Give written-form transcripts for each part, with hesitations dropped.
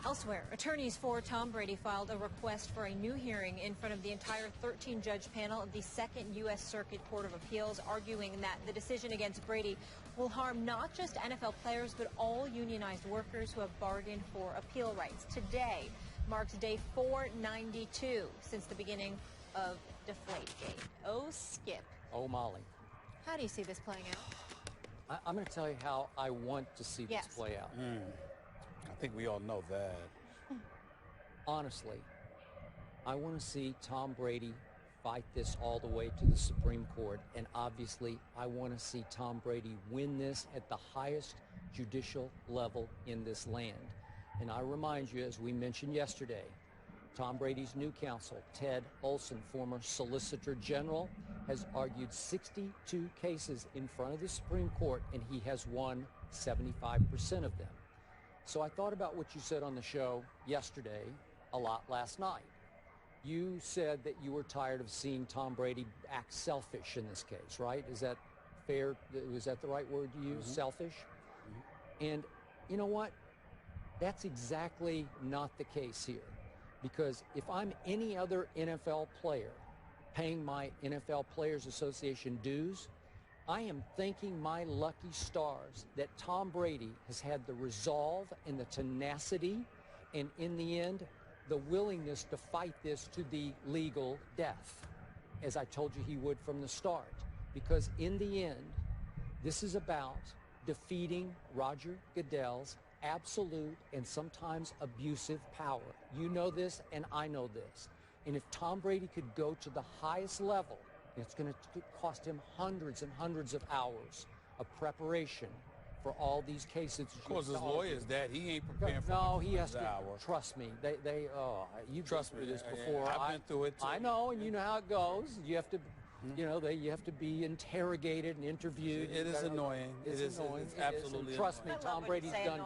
Elsewhere, attorneys for Tom Brady filed a request for a new hearing in front of the entire 13-judge panel of the Second U.S. Circuit Court of Appeals, arguing that the decision against Brady will harm not just NFL players, but all unionized workers who have bargained for appeal rights. Today marks day 492 since the beginning of Deflategate. Oh, Skip. Oh, Molly. How do you see this playing out? I'm going to tell you how I want to see this play out. I think we all know that. Honestly, I want to see Tom Brady fight this all the way to the Supreme Court, and obviously I want to see Tom Brady win this at the highest judicial level in this land. And I remind you, as we mentioned yesterday, Tom Brady's new counsel, Ted Olson, former Solicitor General, has argued 62 cases in front of the Supreme Court, and he has won 75% of them. So I thought about what you said on the show yesterday a lot last night. You said that you were tired of seeing Tom Brady act selfish in this case, right? Is that fair? Was that the right word to use, selfish? And you know what? That's exactly not the case here. Because if I'm any other NFL player paying my NFL Players Association dues, I am thanking my lucky stars that Tom Brady has had the resolve and the tenacity and, in the end, the willingness to fight this to the legal death, as I told you he would from the start. Because in the end, this is about defeating Roger Goodell's absolute and sometimes abusive power. You know this, and I know this. And if Tom Brady could go to the highest level, it's going to cost him hundreds and hundreds of hours of preparation for all these cases. Of course, his lawyers, that he ain't preparing for. No, he has to. Trust me. You trust me this before. I've been through it too. I know, and you know how it goes. You have to. You know, you have to be interrogated and interviewed. It is annoying. It is annoying. It's absolutely trust me, Tom Brady's done.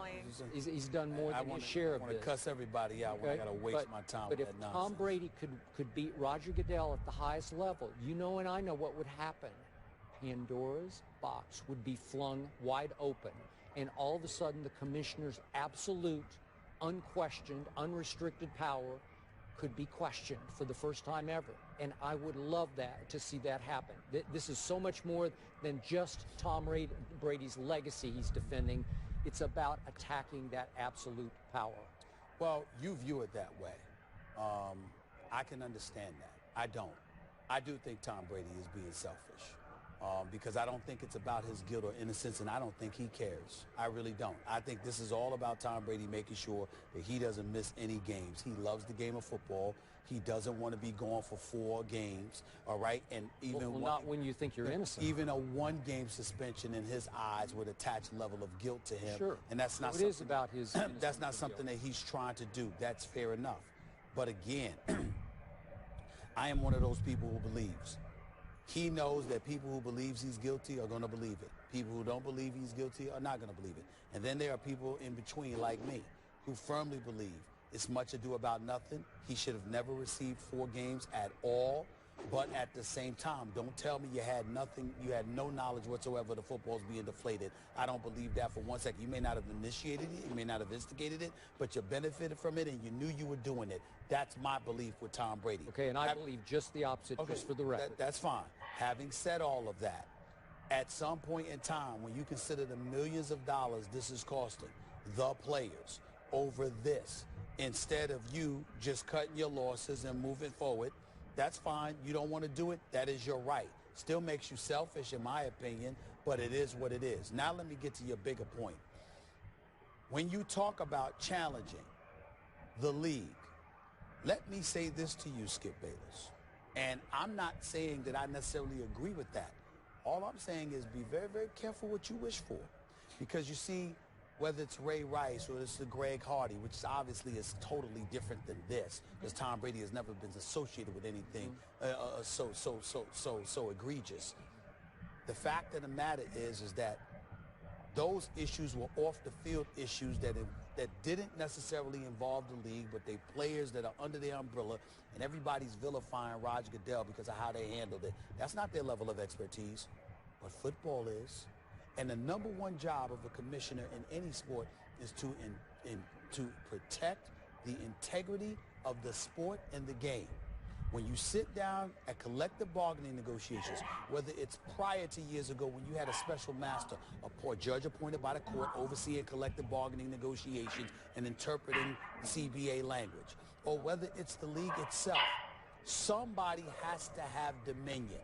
He's done more than his share of this. I want to cuss everybody out when I got to waste my time with that nonsense. But if Tom Brady could beat Roger Goodell at the highest level, you know and I know what would happen. Pandora's box would be flung wide open, and all of a sudden the commissioner's absolute, unquestioned, unrestricted power could be questioned for the first time ever. And I would love that, to see that happen. This is so much more than just Tom Brady's legacy he's defending. It's about attacking that absolute power. Well, you view it that way. I can understand that. I don't. I do think Tom Brady is being selfish. Because I don't think it's about his guilt or innocence, and I don't think he cares. I really don't. I think this is all about Tom Brady making sure that he doesn't miss any games. He loves the game of football. He doesn't want to be gone for 4 games, all right? And even not when you think you're innocent. Even a 1-game suspension in his eyes would attach a level of guilt to him. Sure. And that's not it is about his that's not something that he's trying to do. That's fair enough. But again, I am one of those people who believes. He knows that people who believes he's guilty are going to believe it. People who don't believe he's guilty are not going to believe it. And then there are people in between, like me, who firmly believe it's much ado about nothing. He should have never received 4 games at all. But at the same time, don't tell me you had nothing, you had no knowledge whatsoever the football's being deflated. I don't believe that for one second. You may not have initiated it, you may not have instigated it, but you benefited from it and you knew you were doing it. That's my belief with Tom Brady. Okay, and I believe just the opposite, just for the record. That's fine. Having said all of that, at some point in time, when you consider the millions of dollars this is costing the players over this, instead of you just cutting your losses and moving forward, that's fine. You don't want to do it. That is your right. Still makes you selfish, in my opinion, but it is what it is. Now let me get to your bigger point. When you talk about challenging the league, let me say this to you, Skip Bayless. And I'm not saying that I necessarily agree with that. All I'm saying is be very, very careful what you wish for. Because you see, whether it's Ray Rice or it's the Greg Hardy, which obviously is totally different than this, because Tom Brady has never been associated with anything so egregious. The fact of the matter is that those issues were off-the-field issues that didn't necessarily involve the league, but they players that are under the umbrella, and everybody's vilifying Roger Goodell because of how they handled it. That's not their level of expertise, but football is. And the #1 job of a commissioner in any sport is to to protect the integrity of the sport and the game. When you sit down at collective bargaining negotiations, whether it's prior to years ago when you had a special master, a judge appointed by the court overseeing collective bargaining negotiations and interpreting CBA language, or whether it's the league itself, somebody has to have dominion.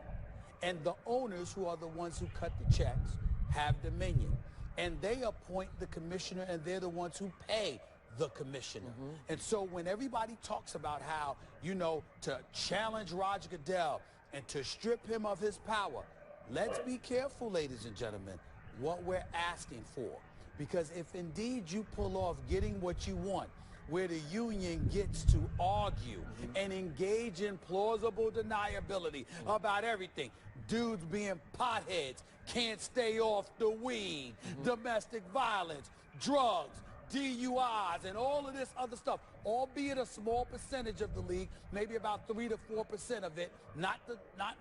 And the owners, who are the ones who cut the checks, have dominion. And they appoint the commissioner, and they're the ones who pay the commissioner. And so when everybody talks about how, you know, to challenge Roger Goodell and to strip him of his power, let's be careful, ladies and gentlemen, what we're asking for. Because if indeed you pull off getting what you want, where the union gets to argue and engage in plausible deniability about everything, dudes being potheads, can't stay off the weed, domestic violence, drugs, DUIs, and all of this other stuff, albeit a small percentage of the league, maybe about 3 to 4% of it, not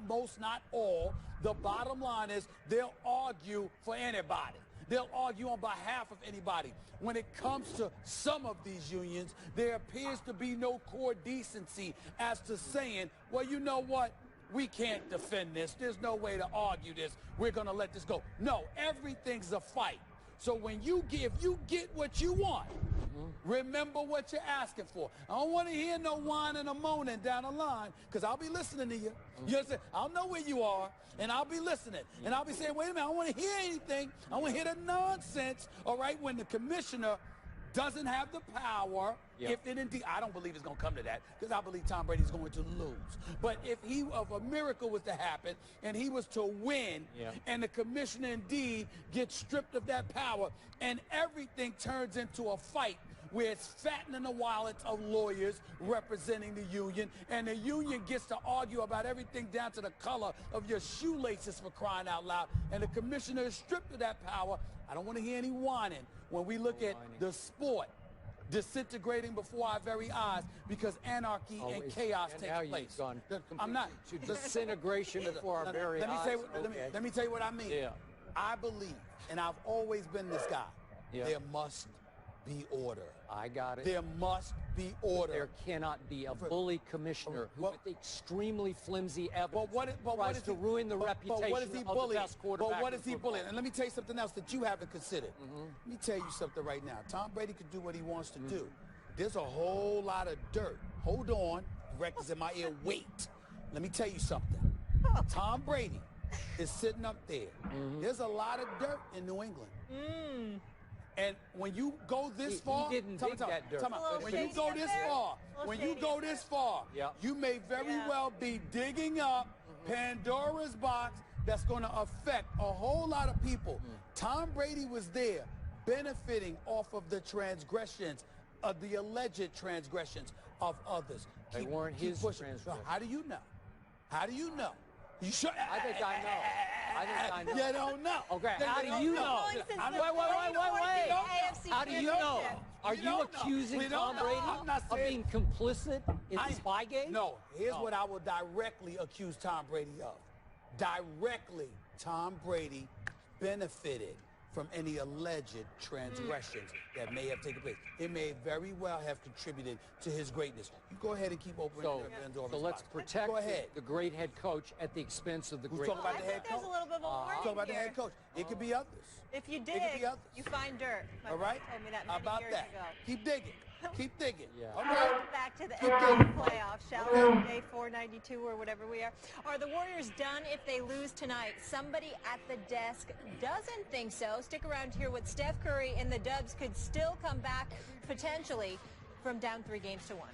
most, not all. The bottom line is they'll argue for anybody. They'll argue on behalf of anybody. When it comes to some of these unions, there appears to be no core decency as to saying, well, you know what? We can't defend this. There's no way to argue this. We're going to let this go. No, everything's a fight. So when you get what you want, remember what you're asking for. I don't want to hear no whining or moaning down the line, because I'll be listening to you. You understand? I'll know where you are, and I'll be listening. And I'll be saying, wait a minute, I don't want to hear anything. I want to hear the nonsense, all right, when the commissioner doesn't have the power, if it indeed, I don't believe it's going to come to that, because I believe Tom Brady's going to lose. But if a miracle was to happen and he was to win, and the commissioner indeed gets stripped of that power, and everything turns into a fight where it's fattening the wallets of lawyers representing the union, and the union gets to argue about everything down to the color of your shoelaces, for crying out loud, and the commissioner is stripped of that power, I don't want to hear any whining when we look at the sport disintegrating before our very eyes because anarchy and chaos takes place. I'm not. Disintegration before our very eyes. Let me tell you what I mean. I believe, and I've always been this guy, there must be order. I got it. There must be order. There cannot be a bully commissioner who, with extremely flimsy evidence, tries to ruin the reputation of the best quarterback. But what is he bullying? And let me tell you something else that you haven't considered. Let me tell you something right now. Tom Brady can do what he wants to do. There's a whole lot of dirt. Hold on. Directors in my ear, wait. Let me tell you something. Tom Brady is sitting up there. There's a lot of dirt in New England. And when you go this far, when you go this far, you may very well be digging up Pandora's box that's going to affect a whole lot of people. Tom Brady was there benefiting off of the transgressions, of the alleged transgressions of others. They weren't his transgressions. So how do you know? How do you know? You sure? I think I know. I know. You don't know. Okay, how do you know? Wait. How do you know? Are you accusing Tom Brady of being complicit in Spygate? No. Here's what I will directly accuse Tom Brady of. Directly, Tom Brady benefited from any alleged transgressions that may have taken place. It may very well have contributed to his greatness. You go ahead and keep opening the door. So let's protect the great head coach at the expense of the great. Talk about the head coach. There's a little bit of a warning talk about the head coach. It could be others. If you dig, you find dirt. All right? Told me that How about years that? ago. Keep digging. Keep digging. All right. Back to the NBA playoffs, shall we? Day 492 or whatever we are. Are the Warriors done if they lose tonight? Somebody at the desk doesn't think so. Stick around to hear what Steph Curry and the Dubs could still come back potentially from down 3 games to 1.